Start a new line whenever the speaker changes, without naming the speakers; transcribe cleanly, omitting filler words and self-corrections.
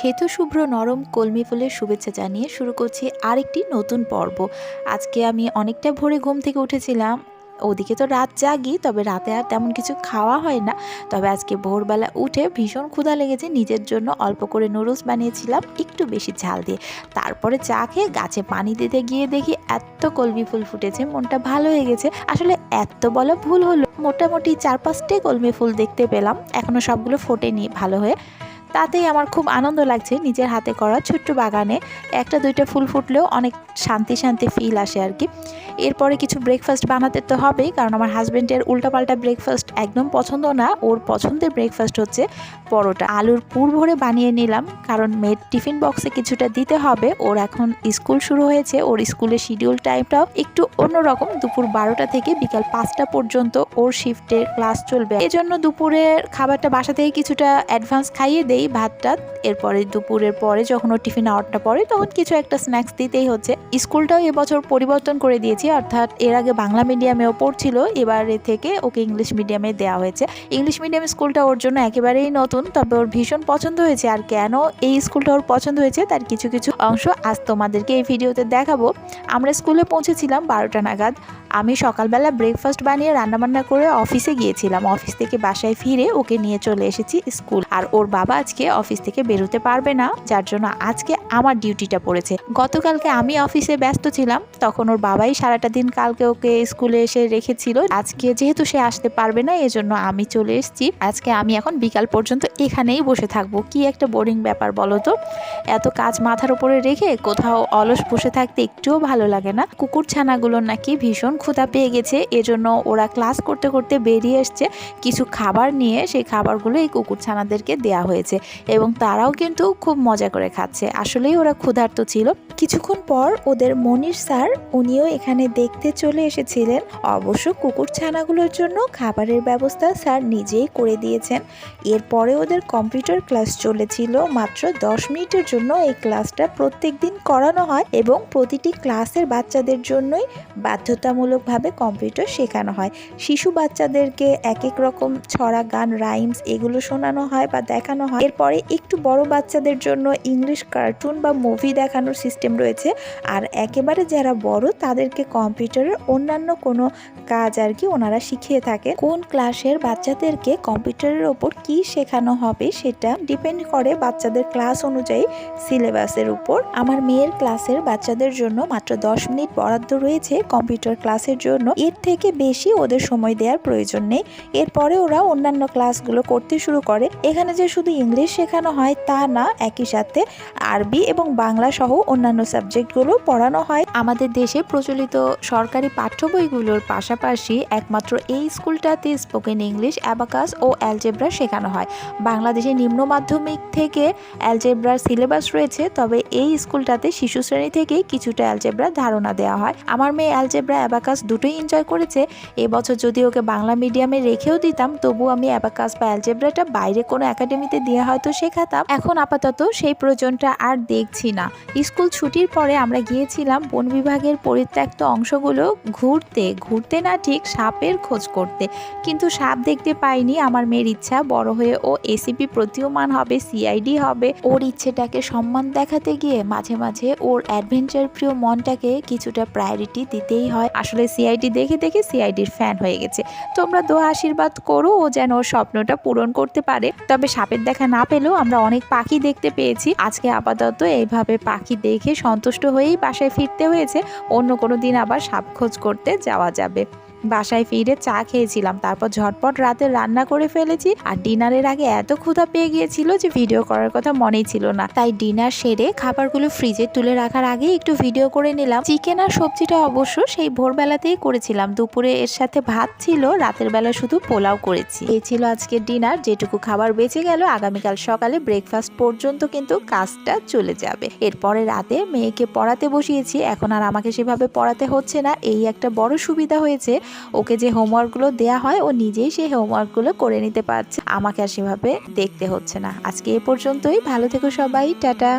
শ্বেত শুভ্র নরম কলমি ফুলের শুভেচ্ছা জানিয়ে শুরু করছি আরেকটি নতুন পর্ব। আজকে আমি অনেকটা ভোরে ঘুম থেকে উঠেছিলাম। ওদিকে তো রাত জাগি, তবে রাতে আর তেমন কিছু খাওয়া হয় না। তবে আজকে ভোরবেলা উঠে ভীষণ ক্ষুধা লেগেছে, নিজের জন্য অল্প করে নুডলস বানিয়েছিলাম একটু বেশি ঝাল দিয়ে। তারপরে চা খেয়ে গাছে পানি দিতে গিয়ে দেখি এত কলমি ফুল ফুটেছে, মনটা ভালো হয়ে গেছে। আসলে এত বলা ভুল হলো, মোটামুটি 4-5টে কলমি ফুল দেখতে পেলাম, এখনো সবগুলো ফোটেনি ভালো হয়ে। তাতেই আমার খুব আনন্দ লাগছে, নিজের হাতে করা ছোট্ট বাগানে একটা দুইটা ফুল ফুটলেও অনেক শান্তি শান্তি ফিল আসে আর কি। এরপরে কিছু ব্রেকফাস্ট বানাতে তো হবেই, কারণ আমার হাজব্যান্ডের উল্টাপাল্টা ব্রেকফাস্ট একদম পছন্দ না। ওর পছন্দের ব্রেকফাস্ট হচ্ছে পরোটা। আলুর পুর ভরে বানিয়ে নিলাম, কারণ মেয়ের টিফিন বক্সে কিছুটা দিতে হবে। ওর এখন স্কুল শুরু হয়েছে, ওর স্কুলের শিডিউল টাইমটাও একটু অন্যরকম। দুপুর 12টা থেকে বিকাল 5টা পর্যন্ত ওর শিফটের ক্লাস চলবে। এজন্য দুপুরের খাবারটা বাসা থেকে কিছুটা অ্যাডভান্স খাইয়ে দেই, ভাতটা। এরপরে দুপুরের পরে যখন ওর টিফিন আওয়ারটা পড়ে তখন কিছু একটা স্ন্যাক্স দিতেই হচ্ছে। স্কুলটাও এবছর পরিবর্তন করে দিয়েছি, অর্থাৎ এর আগে বাংলা মিডিয়ামেও পড়ছিল, এবারে থেকে ওকে ইংলিশ মিডিয়ামে দেওয়া হয়েছে। ইংলিশ মিডিয়াম স্কুলটা ওর জন্য একেবারেই নতুন, তবে ওর ভীষণ পছন্দ হয়েছে। আর কেন এই স্কুলটা ওর পছন্দ হয়েছে তার কিছু কিছু অংশ আজ তোমাদেরকে এই ভিডিওতে দেখাবো। আমরা স্কুলে পৌঁছেছিলাম 12টা নাগাদ। আমি সকালবেলা ব্রেকফাস্ট বানিয়ে রান্নাবান্না করে অফিসে গিয়েছিলাম। অফিস থেকে বাসায় ফিরে ওকে নিয়ে চলে এসেছি স্কুল। আর ওর বাবা আজকে অফিস থেকে বেরোতে পারবে না, যার জন্য আজকে আমার ডিউটিটা পড়েছে। গতকালকে আমি অফিসে ব্যস্ত ছিলাম, তখন ওর বাবাই সারাটা দিন কালকে ওকে স্কুলে এসে রেখেছিল। আজকে যেহেতু সে আসতে পারবে না, এজন্য আমি চলে এসেছি। আজকে আমি এখন বিকাল পর্যন্ত এখানেই বসে থাকবো। কি একটা বোরিং ব্যাপার বলো তো, এত কাজ মাথার উপরে রেখে কোথাও অলস বসে থাকতে একটুও ভালো লাগে না। কুকুর ছানাগুলোর নাকি ভীষণ ক্ষুধা পেয়ে গেছে, এজন্য ওরা ক্লাস করতে করতে বেরিয়ে এসছে কিছু খাবার নিয়ে। সেই খাবারগুলো এই কুকুর ছানাদেরকে দেয়া হয়েছে এবং তারাও কিন্তু খুব মজা করে খাচ্ছে। আসলেই ওরা ক্ষুধার্ত ছিল। কিছুক্ষণ পর ওদের মনির স্যার, উনিও এখানে দেখতে চলে এসেছিলেন। অবশ্য কুকুর ছানাগুলোর জন্য খাবারের ব্যবস্থা স্যার নিজেই করে দিয়েছেন। এরপরে ওদের কম্পিউটার ক্লাস চলেছিল। মাত্র 10 মিনিটের জন্য এই ক্লাসটা প্রত্যেক দিন করানো হয় এবং প্রতিটি ক্লাসের বাচ্চাদের জন্যই বাধ্যতামূলকভাবে কম্পিউটার শেখানো হয়। শিশু বাচ্চাদেরকে এক এক রকম ছড়া, গান, রাইমস এগুলো শোনানো হয় বা দেখানো হয়। এরপরে একটু বড় বাচ্চাদের জন্য ইংলিশ কার্টুন বা মুভি দেখানোর সিস্টেম রয়েছে। আর একেবারে যারা বড় তাদেরকে কম্পিউটারের অন্যান্য কোনো কাজ আর কি ওনারা শিখিয়ে থাকে। কোন ক্লাসের বাচ্চাদেরকে কম্পিউটারের ওপর কি শেখানো হবে সেটা ডিপেন্ড করে বাচ্চাদের ক্লাস অনুযায়ী সিলেবাসের উপর। আমার মেয়ের ক্লাসের বাচ্চাদের জন্য মাত্র 10 মিনিট বরাদ্দ রয়েছে কম্পিউটার ক্লাসের জন্য। এর থেকে বেশি ওদের সময় দেওয়ার প্রয়োজন নেই। এরপরে ওরা অন্যান্য ক্লাসগুলো করতে শুরু করে। এখানে যে শুধু ইংলিশ শেখানো হয় তা না, একই সাথে আরবি এবং বাংলা সহ অন্যান্য সাবজেক্টগুলো পড়ানো হয়। আমাদের দেশে প্রচলিত সরকারি পাঠ্য বইগুলোর পাশাপাশি একমাত্র এই স্কুলটাতে স্পোকেন ইংলিশ, অ্যাবাকাস ও অ্যালজেব্রা শেখানো হয়। বাংলাদেশে নিম্ন মাধ্যমিক থেকে অ্যালজেব্রার সিলেবাস রয়েছে, তবে এই স্কুলটাতে শিশু শ্রেণী থেকেই কিছুটা অ্যালজেব্রা ধারণা দেওয়া হয়। আমার মেয়ে অ্যালজেব্রা, অ্যাবাকাস দুটোই এনজয় করেছে। এবছর যদি ওকে বাংলা মিডিয়ামে রেখেও দিতাম, তবু আমি অ্যাবাকাস বা অ্যালজেব্রাটা বাইরে কোনো একাডেমিতে দিয়ে হয়তো শেখাতাম। এখন আপাতত সেই প্রয়োজনটা আর দেখছি না। স্কুল ছুটির পরে আমরা গিয়েছিলাম বন বিভাগের পরিত্যক্ত অংশগুলো ঘুরতে না ঠিক সাপের খোঁজ করতে, কিন্তু সাপ দেখতে পাইনি। আমার মেয়ের ইচ্ছা বড় হয়ে ও এসিপি প্রতীয়মান হবে, সিআইডি হবে। ওর ইচ্ছেটাকে সম্মান দেখাতে গিয়ে মাঝে মাঝে ওর অ্যাডভেঞ্চার প্রিয় মনটাকে কিছুটা প্রায়োরিটি দিতেই হয়। আসলে সিআইডি দেখে দেখে সিআইডির ফ্যান হয়ে গেছে। তোমরা দোয়া আশীর্বাদ করো ও যেন ওর স্বপ্নটা পূরণ করতে পারে। তবে সাপের দেখা না পেলেও আমরা অনেক পাখি দেখতে পেয়েছি। আজকে আপাতত এইভাবে পাখি দেখে সন্তুষ্ট হয়েই বাসায় ফিরতে হয়েছে। অন্য কোনো দিন আবার সাপ খোঁজ করতে যাওয়া যাবে। বাসায় ফিরে চা খেয়েছিলাম, তারপর ঝটপট রাতে রান্না করে ফেলেছি। আর ডিনারের আগে এত ক্ষুধা পেয়ে গিয়েছিল যে ভিডিও করার কথা মনেই ছিল না। তাই ডিনার সেরে খাবারগুলো ফ্রিজে তুলে রাখার আগে একটু ভিডিও করে নিলাম। চিকেন আর সবজিটা অবশ্য সেই ভোরবেলাতেই করেছিলাম। দুপুরে এর সাথে ভাত ছিল, রাতের বেলা শুধু পোলাও করেছি। এই ছিল আজকের ডিনার। যেটুকু খাবার বেঁচে গেল আগামীকাল সকালে ব্রেকফাস্ট পর্যন্ত কিন্তু কাজটা চলে যাবে। এরপরে রাতে মেয়েকে পড়াতে বসিয়েছি। এখন আর আমাকে সেভাবে পড়াতে হচ্ছে না, এই একটা বড় সুবিধা হয়েছে। ওকে যে হোমওয়ার্কগুলো দেয়া হয় ও নিজেই সেই হোমওয়ার্কগুলো করে নিতে পারছে, আমাকে আর সেভাবে দেখতে হচ্ছে না। আজকে এ পর্যন্তই। ভালো থেকো সবাই, টাটা।